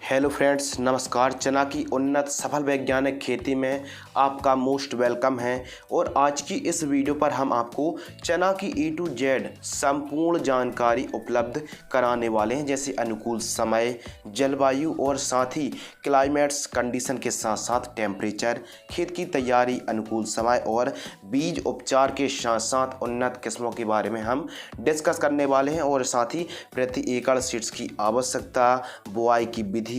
Hello friends, नमस्कार। चना की उन्नत सफल वैज्ञानिक खेती में आपका मोस्ट वेलकम है। और आज की इस वीडियो पर हम आपको चना की ए टू जेड संपूर्ण जानकारी उपलब्ध कराने वाले हैं, जैसे अनुकूल समय, जलवायु और साथ ही क्लाइमेट्स कंडीशन के साथ साथ टेम्परेचर, खेत की तैयारी, अनुकूल समय और बीज उपचार के साथ साथ उन्नत किस्मों के बारे में हम डिस्कस करने वाले हैं। और साथ ही प्रति एकड़ सीड्स की आवश्यकता, बुआई की विधि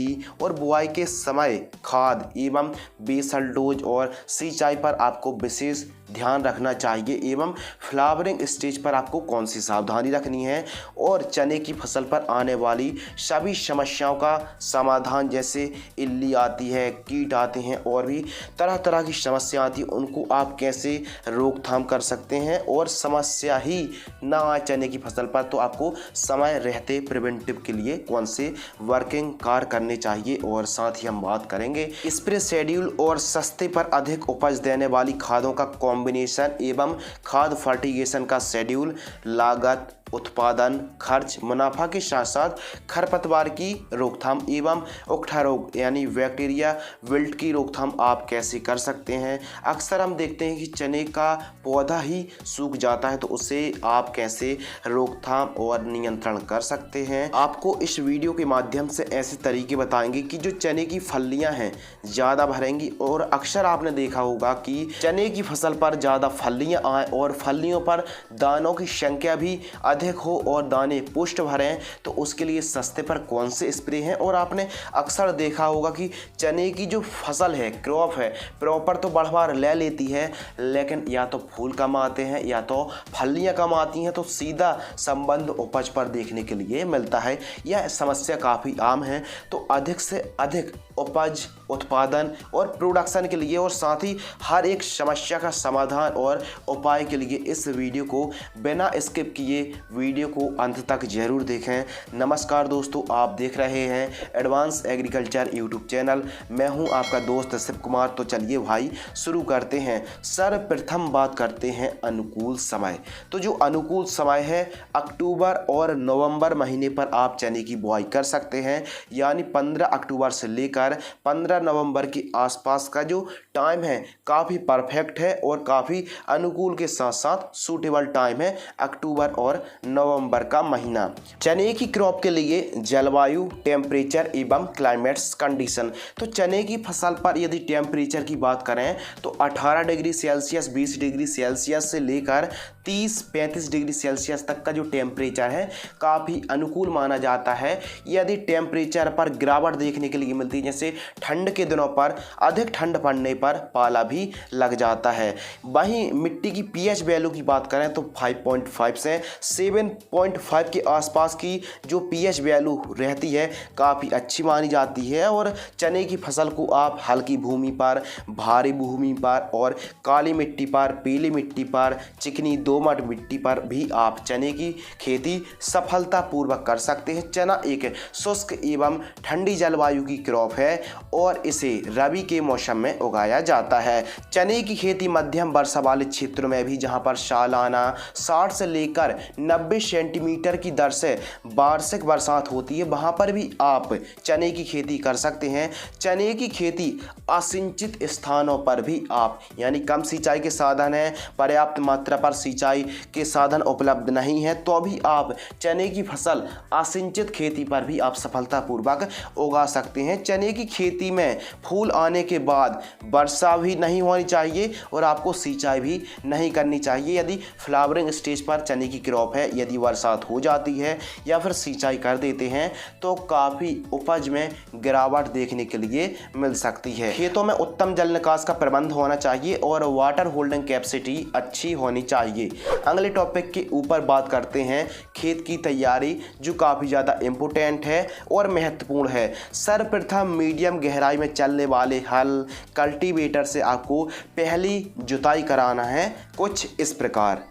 और बुआई के समय खाद एवं बेसल डोज और सिंचाई पर आपको विशेष ध्यान रखना चाहिए, एवं फ्लावरिंग स्टेज पर आपको कौन सी सावधानी रखनी है, और चने की फसल पर आने वाली सभी समस्याओं का समाधान, जैसे इल्ली आती है, कीट आते हैं और भी तरह तरह की समस्या आती है, उनको आप कैसे रोकथाम कर सकते हैं और समस्या ही ना आए चने की फसल पर, तो आपको समय रहते प्रिवेंटिव के लिए कौन से वर्किंग कार्य करने चाहिए। और साथ ही हम बात करेंगे स्प्रे शेड्यूल और सस्ते पर अधिक उपज देने वाली खादों का कॉम्बिनेशन एवं खाद फर्टिगेशन का शेड्यूल, लागत, उत्पादन, खर्च, मुनाफा के साथ साथ खरपतवार की रोकथाम एवं उकठा रोग यानी बैक्टीरिया विल्ट की रोकथाम आप कैसे कर सकते हैं। अक्सर हम देखते हैं कि चने का पौधा ही सूख जाता है, तो उसे आप कैसे रोकथाम और नियंत्रण कर सकते हैं। आपको इस वीडियो के माध्यम से ऐसे तरीके बताएंगे कि जो चने की फलियां हैं ज़्यादा भरेंगी। और अक्सर आपने देखा होगा कि चने की फसल पर ज़्यादा फलियां आए और फलियों पर दानों की संख्या भी अधिक हो और दाने पुष्ट भरें, तो उसके लिए सस्ते पर कौन से स्प्रे हैं। और आपने अक्सर देखा होगा कि चने की जो फसल है, क्रॉप है, प्रॉपर तो बढ़वार ले लेती है, लेकिन या तो फूल कम आते हैं या तो फलियां कम आती हैं, तो सीधा संबंध उपज पर देखने के लिए मिलता है। यह समस्या काफ़ी आम है। तो अधिक से अधिक उपज, उत्पादन और प्रोडक्शन के लिए और साथ ही हर एक समस्या का समाधान और उपाय के लिए इस वीडियो को बिना स्किप किए वीडियो को अंत तक जरूर देखें। नमस्कार दोस्तों, आप देख रहे हैं एडवांस एग्रीकल्चर यूट्यूब चैनल। मैं हूं आपका दोस्त शिव कुमार। तो चलिए भाई शुरू करते हैं। सर्वप्रथम बात करते हैं अनुकूल समय। तो जो अनुकूल समय है, अक्टूबर और नवंबर महीने पर आप चने की बुआई कर सकते हैं, यानी 15 अक्टूबर से लेकर 15 नवंबर के आसपास का जो टाइम है काफ़ी परफेक्ट है और काफ़ी अनुकूल के साथ साथ सूटेबल टाइम है अक्टूबर और नवंबर का महीना। चने की क्रॉप के लिए जलवायु, टेम्परेचर एवं क्लाइमेट्स कंडीशन। तो चने की फसल पर यदि टेम्परेचर की बात करें तो 18 डिग्री सेल्सियस, 20 डिग्री सेल्सियस से लेकर 30-35 डिग्री सेल्सियस तक का जो टेम्परेचर है काफ़ी अनुकूल माना जाता है। यदि टेम्परेचर पर गिरावट देखने के लिए मिलती है, जैसे ठंड के दिनों पर अधिक ठंड पड़ने पर पाला भी लग जाता है। वहीं मिट्टी की पीएच वैल्यू की बात करें तो 5.5 से 7.5 के आसपास की जो पीएच वैल्यू रहती है काफ़ी अच्छी मानी जाती है। और चने की फसल को आप हल्की भूमि पर, भारी भूमि पर और काली मिट्टी पर, पीली मिट्टी पर, चिकनी दोमट मिट्टी पर भी आप चने की खेती सफलतापूर्वक कर सकते हैं। चना एक शुष्क एवं ठंडी जलवायु की क्रॉप है और इसे रबी के मौसम में उगाया जाता है। चने की खेती मध्यम वर्षा वाले क्षेत्रों में भी, जहां पर सालाना 60 से लेकर 90 सेंटीमीटर की दर से वार्षिक बरसात होती है, वहां पर भी आप चने की खेती कर सकते हैं। चने की खेती असिंचित स्थानों पर भी आप, यानी कम सिंचाई के साधन है, पर्याप्त मात्रा पर सिंचाई के साधन उपलब्ध नहीं है, तो भी आप चने की फसल असिंचित खेती पर भी आप सफलतापूर्वक उगा सकते हैं। चने की खेती में फूल आने के बाद वर्षा भी नहीं होनी चाहिए और आपको सिंचाई भी नहीं करनी चाहिए। यदि फ्लावरिंग स्टेज पर चने की क्रॉप है, यदि बरसात हो जाती है या फिर सिंचाई कर देते हैं तो काफ़ी उपज में गिरावट देखने के लिए मिल सकती है। खेतों में उत्तम जल निकास का प्रबंध होना चाहिए और वाटर होल्डिंग कैपेसिटी अच्छी होनी चाहिए। अगले टॉपिक के ऊपर बात करते हैं खेत की तैयारी, जो काफ़ी ज़्यादा इम्पोर्टेंट है और महत्वपूर्ण है। सर्वप्रथम मीडियम गहराई में चलने वाले हल कल्टीवेटर से आपको पहली जुताई कराना है, कुछ इस प्रकार।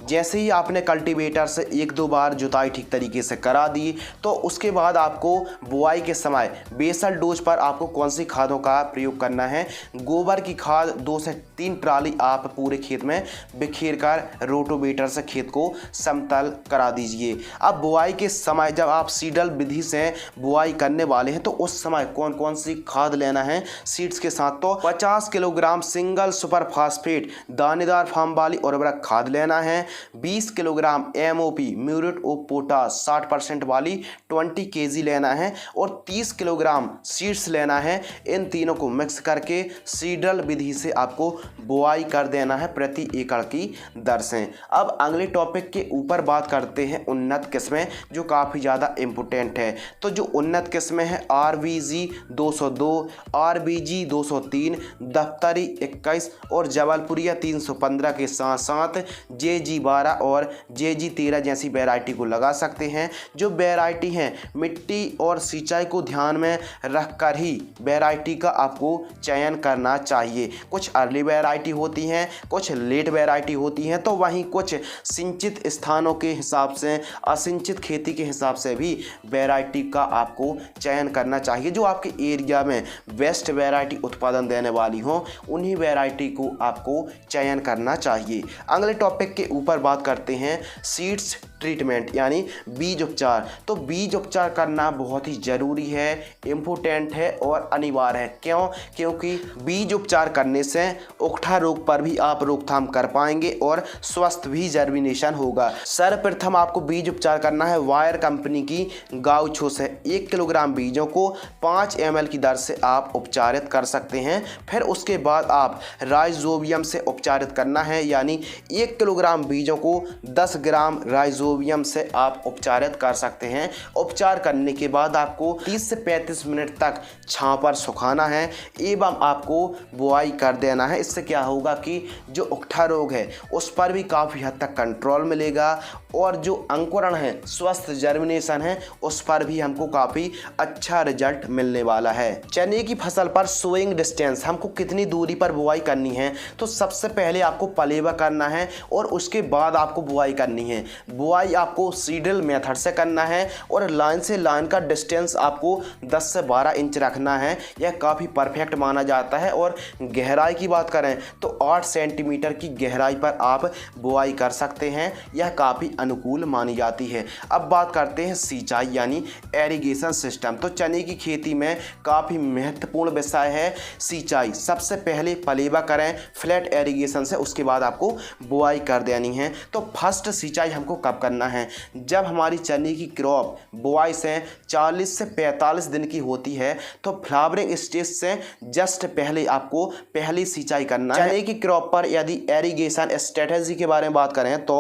जैसे ही आपने कल्टीवेटर से 1-2 बार जुताई ठीक तरीके से करा दी, तो उसके बाद आपको बुआई के समय बेसल डोज पर आपको कौन सी खादों का प्रयोग करना है। गोबर की खाद 2 से 3 ट्राली आप पूरे खेत में बिखेर कर रोटोवेटर से खेत को समतल करा दीजिए। अब बुआई के समय जब आप सीडल विधि से बुआई करने वाले हैं तो उस समय कौन कौन सी खाद लेना है सीड्स के साथ, तो 50 किलोग्राम सिंगल सुपर फास्फेट दानेदार फार्म वाली उर्वरक खाद लेना है, 20 kilogram MOP muriate of potash 60% वाली 20 kg लेना है और 30 किलोग्राम सीड्स लेना है। इन तीनों को मिक्स करके सीडल विधि से आपको बुआई कर देना है प्रति एकड़ की दर से। अब अगले टॉपिक के ऊपर बात करते हैं उन्नत किस्में जो काफ़ी ज़्यादा इम्पोर्टेंट है। तो जो उन्नत किस्में हैं RBG 202, RBG 203, दफ्तरी 21 और जबलपुरिया 315 के साथ साथ JG 12 और JG 13 जैसी वैरायटी को लगा सकते हैं। जो वैरायटी हैं मिट्टी और सिंचाई को ध्यान में रखकर ही वैरायटी का आपको चयन करना चाहिए। कुछ अर्ली वैरायटी होती हैं, कुछ लेट वैरायटी होती हैं, तो वहीं कुछ सिंचित स्थानों के हिसाब से असिंचित खेती के हिसाब से भी वैरायटी का आपको चयन करना चाहिए। जो आपके एरिया में बेस्ट वैरायटी उत्पादन देने वाली हो उन्हीं वैरायटी को आपको चयन करना चाहिए। अगले टॉपिक के ऊपर बात करते हैं सीड्स ट्रीटमेंट यानी बीज उपचार। तो बीज उपचार करना बहुत ही ज़रूरी है, इम्पोर्टेंट है और अनिवार्य है। क्यों? क्योंकि बीज उपचार करने से उकठा रोग पर भी आप रोकथाम कर पाएंगे और स्वस्थ भी जर्मिनेशन होगा। सर्वप्रथम आपको बीज उपचार करना है वायर कंपनी की गाउछो से। 1 किलोग्राम बीजों को 5 ml की दर से आप उपचारित कर सकते हैं। फिर उसके बाद आप राइजोबियम से उपचारित करना है, यानी 1 किलोग्राम बीजों को 10 ग्राम राइजोबियम से आप उपचारित कर सकते हैं। उपचार करने के बाद आपको 30 से 35 मिनट तक छांव पर सुखाना है एवं आपको बुआई कर देना है। इससे क्या होगा कि जो उकठा रोग है उस पर भी काफ़ी हद तक कंट्रोल मिलेगा और जो अंकुरण है स्वस्थ जर्मिनेशन है उस पर भी हमको काफ़ी अच्छा रिजल्ट मिलने वाला है। चने की फसल पर सोइंग डिस्टेंस हमको कितनी दूरी पर बुआई करनी है, तो सबसे पहले आपको पलेवा करना है और उसके बाद आपको बुआई करनी है। बुआई आपको सीडल मेथड से करना है और लाइन से लाइन का डिस्टेंस आपको 10 से 12 इंच रखना है। यह काफ़ी परफेक्ट माना जाता है। और गहराई की बात करें तो 8 सेंटीमीटर की गहराई पर आप बुआई कर सकते हैं, यह काफ़ी अनुकूल मानी जाती है। अब बात करते हैं सिंचाई यानी एरीगेशन सिस्टम। तो चने की खेती में काफ़ी महत्वपूर्ण विषय है सिंचाई। सबसे पहले पलेवा करें फ्लैट एरीगेशन से, उसके बाद आपको बुआई कर देनी है। तो फर्स्ट सिंचाई हमको कब करना है? जब हमारी चने की क्रॉप बुआई से 40 से 45 दिन की होती है तो फ्लावरिंग स्टेज से जस्ट पहले आपको पहली सिंचाई करना है। चने की क्रॉप पर यदि एरीगेशन स्ट्रेटेजी के बारे में बात करें तो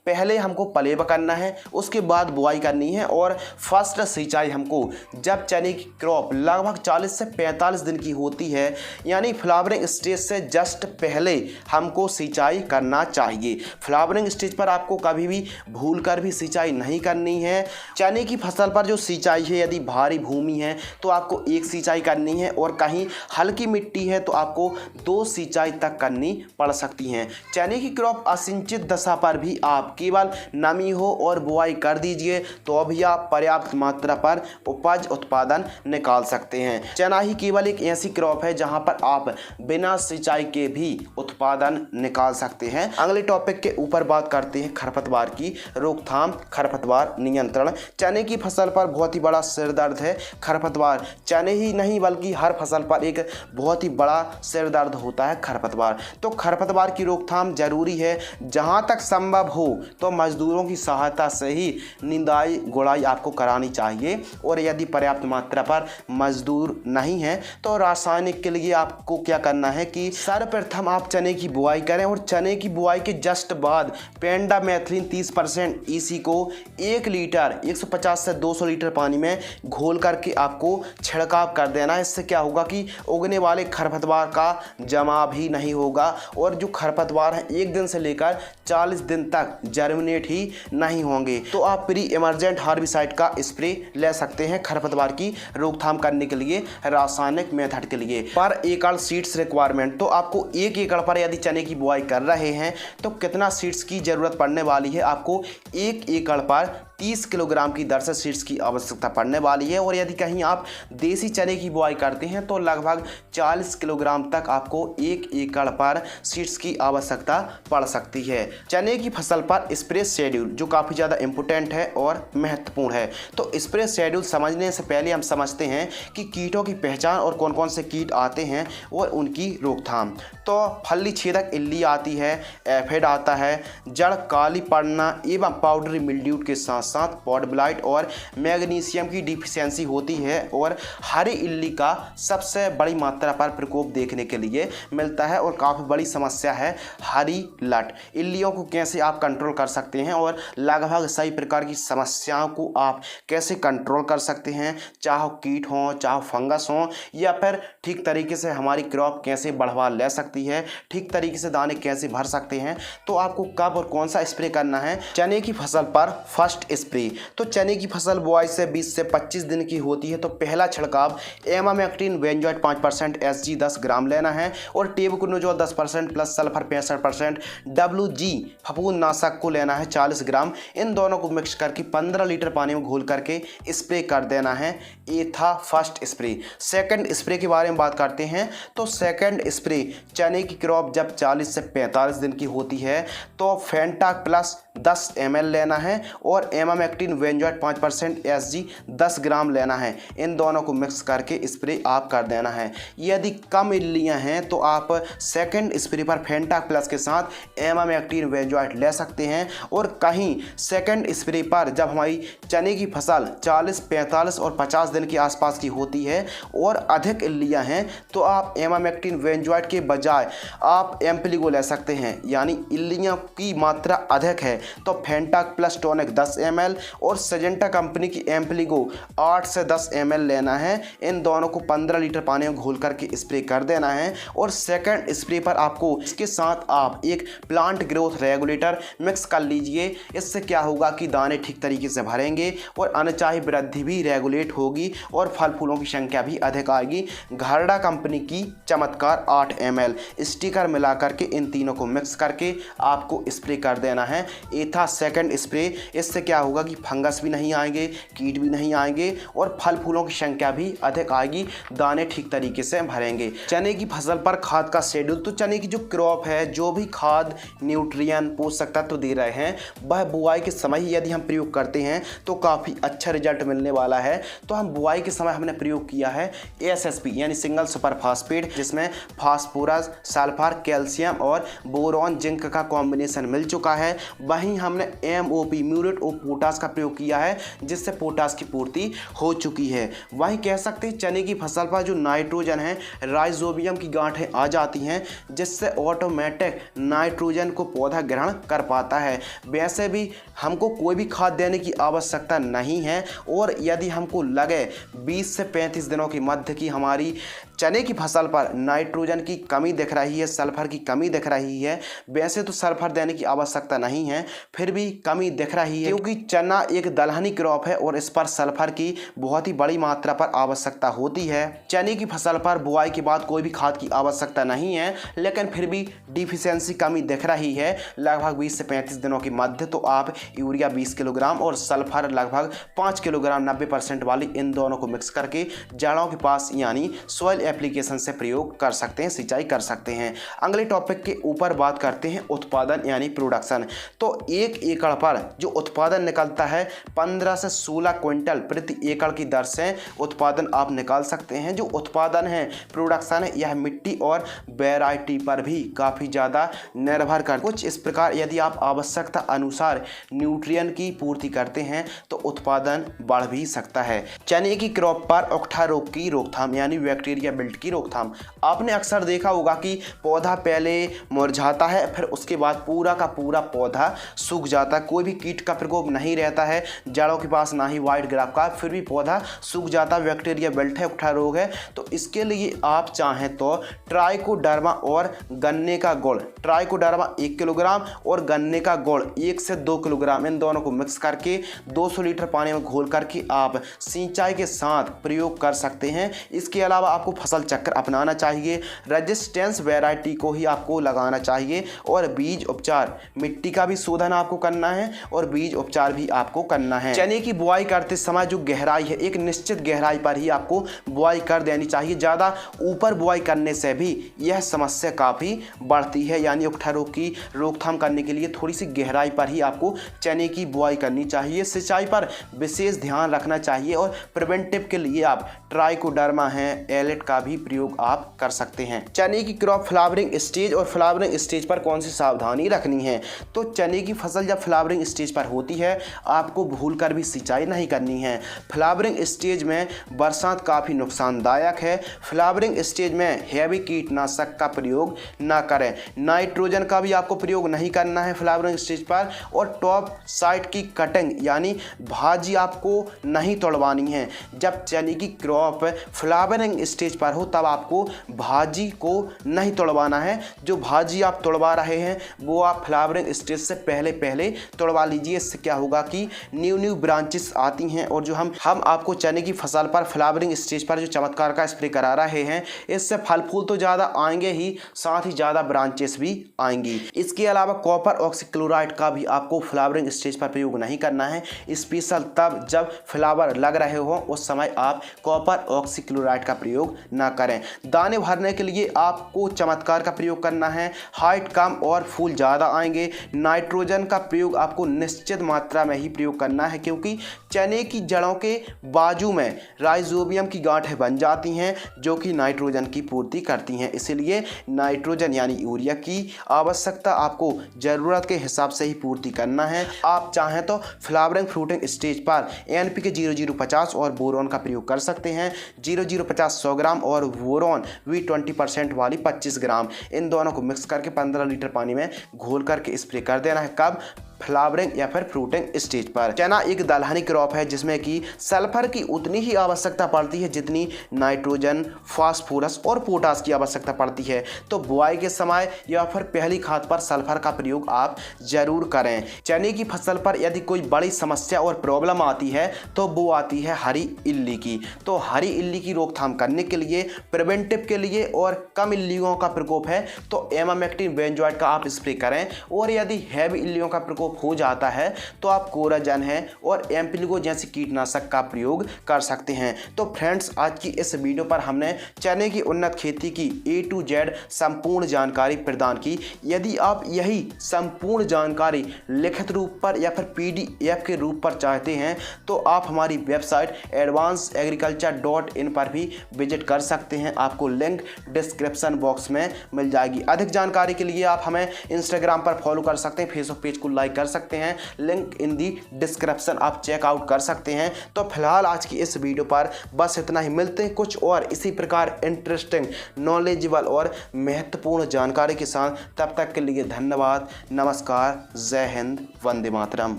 पहले हमको पलेवा करना है, उसके बाद बुआई करनी है। और फर्स्ट सिंचाई हमको जब चने की क्रॉप लगभग 40 से 45 दिन की होती है यानी फ्लावरिंग स्टेज से जस्ट पहले हमको सिंचाई करना चाहिए। फ्लावरिंग स्टेज पर आपको कभी भी भूल कर भी सिंचाई नहीं करनी है। चने की फसल पर जो सिंचाई है यदि भारी भूमि है तो आपको 1 सिंचाई करनी है और कहीं हल्की मिट्टी है तो आपको 2 सिंचाई तक करनी पड़ सकती हैं। चने की क्रॉप असिंचित दशा पर भी आप केवल नमी हो और बुआई कर दीजिए तो अभी आप पर्याप्त मात्रा पर उपज उत्पादन निकाल सकते हैं। चना ही केवल एक ऐसी क्रॉप है जहां पर आप बिना सिंचाई के भी उत्पादन निकाल सकते हैं। अगले टॉपिक के ऊपर बात करते हैं खरपतवार की रोकथाम, खरपतवार नियंत्रण। चने की फसल पर बहुत ही बड़ा सिर दर्द है खरपतवार। चने ही नहीं बल्कि हर फसल पर एक बहुत ही बड़ा सिर दर्द होता है खरपतवार। तो खरपतवार की रोकथाम जरूरी है। जहां तक संभव हो तो मजदूरों की सहायता से ही निंदाई गुड़ाई आपको करानी चाहिए और यदि पर्याप्त मात्रा पर मजदूर नहीं है तो रासायनिक के लिए आपको क्या करना है कि सर्वप्रथम आप चने की बुआई करें और चने की बुआई के जस्ट बाद पेंडामेथिलिन 30% EC को 1 लीटर 150 से 200 लीटर पानी में घोल करके आपको छिड़काव कर देना है। इससे क्या होगा कि उगने वाले खरपतवार का जमा भी नहीं होगा और जो खरपतवार है 1 दिन से लेकर 40 दिन तक जर्मिनेट ही नहीं होंगे। तो आप प्री इमरजेंट हार्बिसाइड का स्प्रे ले सकते हैं खरपतवार की रोकथाम करने के लिए रासायनिक मेथड के लिए। पर एकड़ सीड्स रिक्वायरमेंट, तो आपको 1 एकड़ पर यदि चने की बुआई कर रहे हैं तो कितना सीड्स की ज़रूरत पड़ने वाली है? आपको 1 एकड़ पर 30 किलोग्राम की दर से सीड्स की आवश्यकता पड़ने वाली है। और यदि कहीं आप देसी चने की बुआई करते हैं तो लगभग 40 किलोग्राम तक आपको 1 एकड़ पर सीड्स की आवश्यकता पड़ सकती है। चने की फसल पर स्प्रे शेड्यूल जो काफ़ी ज़्यादा इम्पोर्टेंट है और महत्वपूर्ण है। तो स्प्रे शेड्यूल समझने से पहले हम समझते हैं कि कीटों की पहचान और कौन कौन से कीट आते हैं और उनकी रोकथाम। तो फली छेदक इल्ली आती है, एफिड आता है, जड़ काली पड़ना एवं पाउडरी मिल्ड्यू के साथ साथ पॉड ब्लाइट और मैग्नीशियम की डिफिशियंसी होती है। और हरी इल्ली का सबसे बड़ी मात्रा पर प्रकोप देखने के लिए मिलता है और काफ़ी बड़ी समस्या है हरी लट। इल्लियों को कैसे आप कंट्रोल कर सकते हैं और लगभग सही प्रकार की समस्याओं को आप कैसे कंट्रोल कर सकते हैं, चाहे कीट हों चाहे फंगस हों, या फिर ठीक तरीके से हमारी क्रॉप कैसे बढ़वा ले सकती है, ठीक तरीके से दाने कैसे भर सकते हैं, तो आपको कब और कौन सा स्प्रे करना है। चने की फसल पर फर्स्ट स्प्रे। तो चने की फसल बुआई से 20 से 25 दिन की होती है तो पहला छिड़काव एमामेक्टिन बेंजोएट 5% SG 10 ग्राम लेना है और टेबुकोनोजोल 10% प्लस सल्फर 65% WG फफूंदनाशक को लेना है 40 ग्राम। इन दोनों को मिक्स करके 15 लीटर पानी में घोल करके स्प्रे कर देना है। ये था फर्स्ट स्प्रे। सेकंड स्प्रे के बारे में बात करते हैं। तो सेकंड स्प्रे चने की क्रॉप जब 40 से 45 दिन की होती है तो फेंटाक प्लस 10 ml लेना है और एमामेक्टिन बेंजोएट 5% SG 10 ग्राम लेना है। इन दोनों को मिक्स करके स्प्रे आप कर देना है। यदि कम इल्लियाँ हैं तो आप सेकंड स्प्रे पर फेंटाक प्लस के साथ एमामेक्टिन बेंजोएट ले सकते हैं। और कहीं सेकंड स्प्रे पर जब हमारी चने की फसल 40, 45 और 50 दिन के आसपास की होती है और अधिक इल्लियाँ हैं तो आप एमामेक्टिन बेंजोएट के बजाय आप एम्प्लीगो ले सकते हैं। यानी इल्लियाँ की मात्रा अधिक है तो फेंटाक प्लस टॉनिक 10 ml और सजेंटा कंपनी की एम्प्लीगो 8 से 10 ml लेना है। इन दोनों को 15 लीटर पानी में घोल करके स्प्रे कर देना है। और सेकंड स्प्रे पर आपको इसके साथ आप एक प्लांट ग्रोथ रेगुलेटर मिक्स कर लीजिए। इससे क्या होगा कि दाने ठीक तरीके से भरेंगे और अनचाही वृद्धि भी रेगुलेट होगी और फल फूलों की संख्या भी अधिक आएगी। घरडा कंपनी की चमत्कार 8 ml स्टिकर मिला करके इन तीनों को मिक्स करके आपको स्प्रे कर देना है। ये था सेकंड स्प्रे। इससे क्या होगा कि फंगस भी नहीं आएंगे, कीट भी नहीं आएंगे और फल फूलों की संख्या भी अधिक आएगी, दाने ठीक तरीके से भरेंगे। चने की फसल पर खाद का शेड्यूल। तो चने की जो क्रॉप है, जो भी खाद न्यूट्रिएंट पोषक तत्व दे रहे हैं वह बुआई के समय ही यदि हम प्रयोग करते हैं तो काफ़ी अच्छा रिजल्ट मिलने वाला है। तो हम बुआई के समय हमने प्रयोग किया है SSP यानी सिंगल सुपर फास्फेट, जिसमें फास्फोरस, सल्फर, कैल्शियम और बोरॉन जिंक का कॉम्बिनेशन मिल चुका है। वहीं हमने MOP म्यूरेट ऑफ पोटास का प्रयोग किया है जिससे पोटास की पूर्ति हो चुकी है। वहीं कह सकते हैं चने की फसल पर जो नाइट्रोजन है, राइजोबियम की गांठें आ जाती हैं जिससे ऑटोमेटिक नाइट्रोजन को पौधा ग्रहण कर पाता है। वैसे भी हमको कोई भी खाद देने की आवश्यकता नहीं है। और यदि हमको लगे 20 से 35 दिनों की मध्य की हमारी चने की फसल पर नाइट्रोजन की कमी दिख रही है, सल्फर की कमी दिख रही है, वैसे तो सल्फर देने की आवश्यकता नहीं है, फिर भी कमी दिख रही है क्योंकि चना एक दलहनी क्रॉप है और इस पर सल्फर की बहुत ही बड़ी मात्रा पर आवश्यकता होती है। चने की फसल पर बुआई के बाद कोई भी खाद की आवश्यकता नहीं है, लेकिन फिर भी डिफिशियंसी कमी दिख रही है लगभग 20 से 35 दिनों की मध्य, तो आप यूरिया 20 किलोग्राम और सल्फर लगभग 5 किलोग्राम 90% वाली इन दोनों को मिक्स करके जड़ों के पास यानी सॉइल एप्लीकेशन से प्रयोग कर सकते हैं, सिंचाई कर सकते हैं। अगले टॉपिक के ऊपर बात करते हैं उत्पादन यानी प्रोडक्शन। तो 1 एकड़ पर जो उत्पादन निकलता है 15 से 16 क्विंटल प्रति एकड़ की दर से उत्पादन आप निकाल सकते हैं। जो उत्पादन है, प्रोडक्शन है, यह मिट्टी और वैरायटी पर भी काफ़ी ज़्यादा निर्भर कर। कुछ इस प्रकार यदि आप आवश्यकता अनुसार न्यूट्रिएंट की पूर्ति करते हैं तो उत्पादन बढ़ भी सकता है। चने की क्रॉप पर ओकठा रोग की रोकथाम यानी बैक्टीरिया बिल्ट की रोकथाम। आपने अक्सर देखा होगा कि पौधा पहले मुरझाता है, फिर उसके बाद पूरा का पूरा पौधा सूख जाता है। कोई भी कीट का प्रकोप नहीं रहता है, जड़ों के पास ना ही वाइट ग्राफ का, फिर भी पौधा सूख जाता है। बैक्टीरिया बिल्ट है, ओकठा रोग है। तो इसके लिए आप चाहें तो ट्राइकोडर्मा और गन्ने का गुड़, ट्राइकोडर्मा 1 किलोग्राम और गन्ने का गुड़ 1 से 2 किलोग्राम, इन दोनों को मिक्स करके 200 लीटर पानी में घोल करके आप सिंचाई के साथ प्रयोग कर सकते हैं। इसके अलावा आपको फसल चक्र अपनाना चाहिए, रेजिस्टेंस वैरायटी को ही आपको लगाना चाहिए और बीज उपचार, मिट्टी का भी शोधन आपको करना है और बीज उपचार भी आपको करना है। चने की बुआई करते समय जो गहराई है एक निश्चित गहराई पर ही आपको बुआई कर देनी चाहिए। ज़्यादा ऊपर बुआई करने से भी यह समस्या काफ़ी बढ़ती है, यानी उकठा रोग की रोकथाम करने के लिए थोड़ी सी गहराई पर ही आपको चने की बुआई करनी चाहिए। सिंचाई पर विशेष ध्यान रखना चाहिए और प्रिवेंटिव के लिए आप ट्राइकोडर्मा है, एलेट का भी प्रयोग आप कर सकते हैं। चने की क्रॉप फ्लावरिंग स्टेज और फ्लावरिंग स्टेज पर कौन सी सावधानी रखनी है? तो चने की फसल जब फ्लावरिंग स्टेज पर होती है आपको भूलकर भी सिंचाई नहीं करनी है। फ्लावरिंग स्टेज में बरसात काफ़ी नुकसानदायक है। फ्लावरिंग स्टेज में हैवी कीटनाशक का प्रयोग ना करें। नाइट्रोजन का भी आपको प्रयोग नहीं करना है फ्लावरिंग स्टेज पर। और टॉप साइड की कटिंग यानी भाजी आपको नहीं तोड़वानी है। जब चने की क्रॉप फ्लावरिंग स्टेज पर हो तब आपको भाजी को नहीं तोड़वाना है। जो भाजी आप तोड़वा रहे हैं वो आप फ्लावरिंग स्टेज से पहले तोड़वा लीजिए। इससे क्या होगा कि न्यू ब्रांचेस आती हैं और जो हम आपको चने की फसल पर फ्लावरिंग स्टेज पर जो चमत्कार का स्प्रे करा रहे हैं इससे फल फूल तो ज़्यादा आएंगे ही, साथ ही ज़्यादा ब्रांचेस भी आएंगी। इसके अलावा कॉपर ऑक्सीक्लोराइड का भी आपको फ्लावरिंग स्टेज पर प्रयोग नहीं करना है। स्पेशल तब जब फ्लावर लग रहे हो उस समय आप कॉपर ऑक्सीक्लोराइड का प्रयोग ना करें। दाने भरने के लिए आपको चमत्कार का प्रयोग करना है। हाइट कम और फूल ज़्यादा आएंगे। नाइट्रोजन का प्रयोग आपको निश्चित मात्रा में ही प्रयोग करना है क्योंकि चने की जड़ों के बाजू में राइजोबियम की गांठें बन जाती हैं जो कि नाइट्रोजन की पूर्ति करती हैं। इसलिए नाइट्रोजन यानी यूरिया की आवश्यकता आपको ज़रूरत के हिसाब से ही पूर्ति करना है। आप चाहें तो फ्लावरिंग फ्रूटिंग स्टेज पर NPK 0050 और बोरॉन का प्रयोग कर सकते हैं। 0050 100 ग्राम और बोरॉन V20% वाली 25 ग्राम, इन दोनों को मिक्स करके 15 लीटर पानी में घोल करके स्प्रे कर देना है। कब? फ्लावरिंग या फिर फ्रूटिंग स्टेज पर। चना एक दलहनी क्रॉप है जिसमें कि सल्फर की उतनी ही आवश्यकता पड़ती है जितनी नाइट्रोजन, फास्फोरस और पोटास की आवश्यकता पड़ती है। तो बुआई के समय या फिर पहली खाद पर सल्फर का प्रयोग आप जरूर करें। चने की फसल पर यदि कोई बड़ी समस्या और प्रॉब्लम आती है तो वो आती है हरी इल्ली की। तो हरी इल्ली की रोकथाम करने के लिए, प्रिवेंटिव के लिए और कम इल्लियों का प्रकोप है तो एमामेक्टिन बेंजोएट का आप स्प्रे करें। और यदि हैवी इल्लियों का प्रकोप हो जाता है तो आप कोराजन है और एम्पिलिगो जैसे कीटनाशक का प्रयोग कर सकते हैं। तो फ्रेंड्स, आज की इस वीडियो पर हमने चने की उन्नत खेती की A to Z संपूर्ण जानकारी प्रदान की। यदि आप यही संपूर्ण जानकारी लिखित रूप पर या फिर PDF के रूप पर चाहते हैं तो आप हमारी वेबसाइट advancedagriculture.in पर भी विजिट कर सकते हैं। आपको लिंक डिस्क्रिप्शन बॉक्स में मिल जाएगी। अधिक जानकारी के लिए आप हमें इंस्टाग्राम पर फॉलो कर सकते हैं, फेसबुक पेज को लाइक कर सकते हैं, लिंक इन दी डिस्क्रिप्शन आप चेकआउट कर सकते हैं। तो फिलहाल आज की इस वीडियो पर बस इतना ही। मिलते हैं कुछ और इसी प्रकार इंटरेस्टिंग, नॉलेजेबल और महत्वपूर्ण जानकारी के साथ। तब तक के लिए धन्यवाद, नमस्कार, जय हिंद, वंदे मातरम।